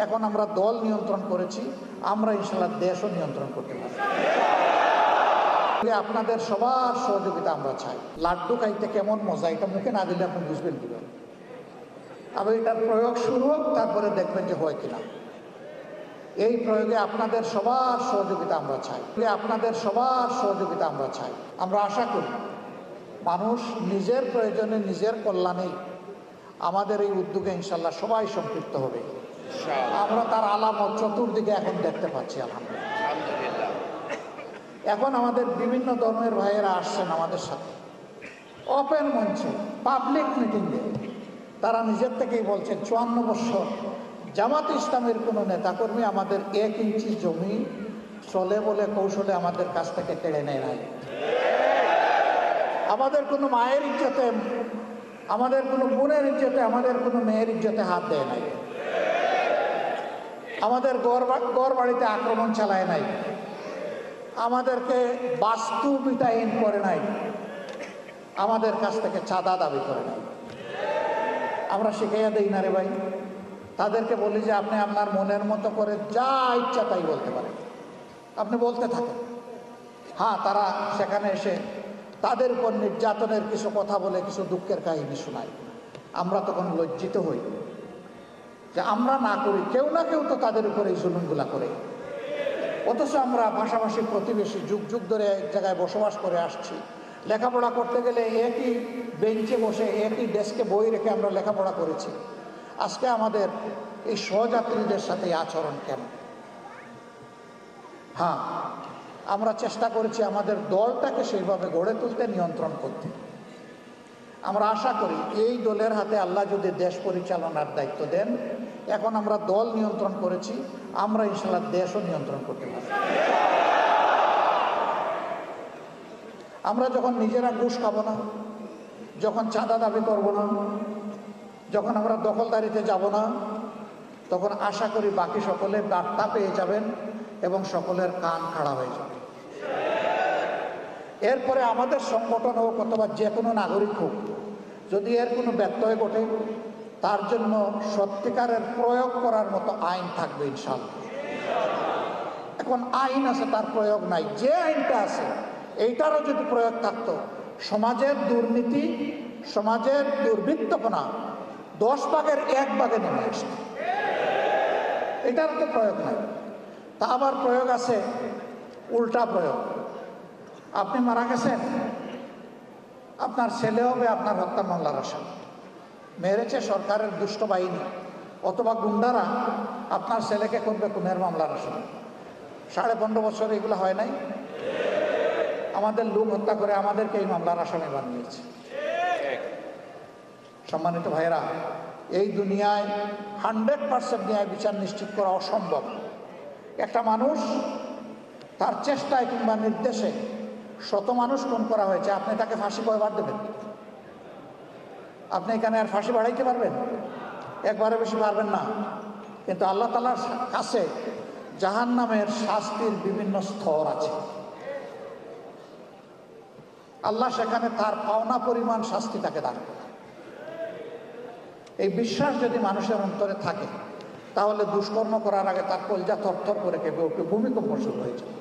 এখন আমরা দল নিয়ন্ত্রণ করেছি, আমরা ইনশাআল্লাহ দেশও নিয়ন্ত্রণ করতে পারি। আপনাদের সবার সহযোগিতা আমরা চাই। লাড্ডু খাইতে কেমন মজা, এটা মুখে না দিলে আপনি বুঝবেন কীভাবে। আবার এটার প্রয়োগ শুরু হোক, তারপরে দেখবেন যে হয় কিনা। এই প্রয়োগে আপনাদের সবার সহযোগিতা আমরা চাই। আপনাদের সবার সহযোগিতা আমরা চাই। আমরা আশা করি মানুষ নিজের প্রয়োজনে, নিজের কল্যাণেই আমাদের এই উদ্যোগে ইনশাল্লাহ সবাই সম্পৃক্ত হবে। আমরা তার আলামত চতুর্দিকে এখন দেখতে পাচ্ছি আলহামদুলিল্লাহ। এখন আমাদের বিভিন্ন ধর্মের ভাইয়েরা আসছেন আমাদের সাথে ওপেন মঞ্চে, পাবলিক মিটিংয়ে। তারা নিজের থেকেই বলছেন 54 বছর জামাত ইসলামের কোনো নেতাকর্মী আমাদের 1 ইঞ্চি জমি চলে বলে কৌশলে আমাদের কাছ থেকে কেড়ে নেয় নাই। আমাদের কোনো মায়ের ইজ্জতে, আমাদের কোনো বোনের ইজ্জতে, আমাদের কোনো মেয়ের ইজ্জতে হাত দেয় নাই। আমাদের গড় বাড়িতে আক্রমণ চালায় নাই। আমাদেরকে বাস্তুবিটাহীন করে নাই। আমাদের কাছ থেকে চাঁদা দাবি করে নাই। আমরা শিখাইয়া দেই না রে ভাই। তাদেরকে বলি যে আপনি আপনার মনের মতো করে যা ইচ্ছা তাই বলতে পারেন, আপনি বলতে থাকেন। হ্যাঁ, তারা সেখানে এসে তাদের উপর নির্যাতনের কিছু কথা বলে, কিছু দুঃখের কাহিনী শোনায়। আমরা তখন লজ্জিত হই যে আমরা না করি, কেউ না কেউ তো তাদের উপরে এই জুলুমগুলা করে। অথচ আমরা পাশাপাশি প্রতিবেশী, যুগ যুগ ধরে এক জায়গায় বসবাস করে আসছি। লেখাপড়া করতে গেলে একই বেঞ্চে বসে, একই ডেস্কে বই রেখে আমরা লেখাপড়া করেছি। আজকে আমাদের এই সহযাত্রীদের সাথে আচরণ কেন? হ্যাঁ, আমরা চেষ্টা করেছি আমাদের দলটাকে সেইভাবে গড়ে তুলতে, নিয়ন্ত্রণ করতে। আমরা আশা করি এই দলের হাতে আল্লাহ যদি দেশ পরিচালনার দায়িত্ব দেন, এখন আমরা দল নিয়ন্ত্রণ করেছি, আমরা ইনশাআল্লাহ দেশও নিয়ন্ত্রণ করতে পারি। আমরা যখন নিজেরা ঘুষ খাবো না, যখন চাঁদা দাবি করবো না, যখন আমরা দখলদারিতে যাব না, তখন আশা করি বাকি সকলে বার্তা পেয়ে যাবেন এবং সকলের কান খাড়া হয়ে যাবে। এরপরে আমাদের সংগঠন হোক অথবা যে কোনো নাগরিক হোক, যদি এর কোনো ব্যত্যয় ঘটে, তার জন্য সত্যিকারের প্রয়োগ করার মতো আইন থাকবে ইনশাআল্লাহ। এখন আইন আছে, তার প্রয়োগ নাই। যে আইনটা আছে এইটারও যদি প্রয়োগ থাকতো, সমাজের দুর্নীতি, সমাজের দুর্বৃত্তপনা 10 ভাগের 1 ভাগে নেমে আসত। এটারও তো প্রয়োগ নাই। তা আবার প্রয়োগ আছে উল্টা প্রয়োগ। আপনি মারা গেছেন, আপনার ছেলে হবে আপনার হত্যা মামলার আসামি। মেরেছে সরকারের দুষ্ট বাহিনী অথবা গুন্ডারা, আপনার ছেলেকে করবে খুনের মামলার আসামি। 15.5 বছর এগুলো হয় নাই? আমাদের লোক হত্যা করে আমাদেরকে এই মামলার আসামি বানিয়েছে। সম্মানিত ভাইয়েরা, এই দুনিয়ায় 100% ন্যায় বিচার নিশ্চিত করা অসম্ভব। একটা মানুষ তার চেষ্টায় কিংবা নির্দেশে 100 মানুষ খুন করা হয়েছে, আপনি তাকে ফাঁসি কয়বার দেবেন? আপনি এখানে আর ফাঁসি বাড়াইতে পারবেন? একবারে বেশি পারবেন না। কিন্তু আল্লাহ তাআলার কাছে জাহান্নামের শাস্তির বিভিন্ন স্তর আছে। আল্লাহ সেখানে তার পাওনা পরিমাণ শাস্তি তাকে দান করে। এই বিশ্বাস যদি মানুষের অন্তরে থাকে, তাহলে দুষ্কর্ম করার আগে তার কলজা থরথর করে কেঁপে উঠবে, ভূমিকম্প শুরু হয়ে যাবে।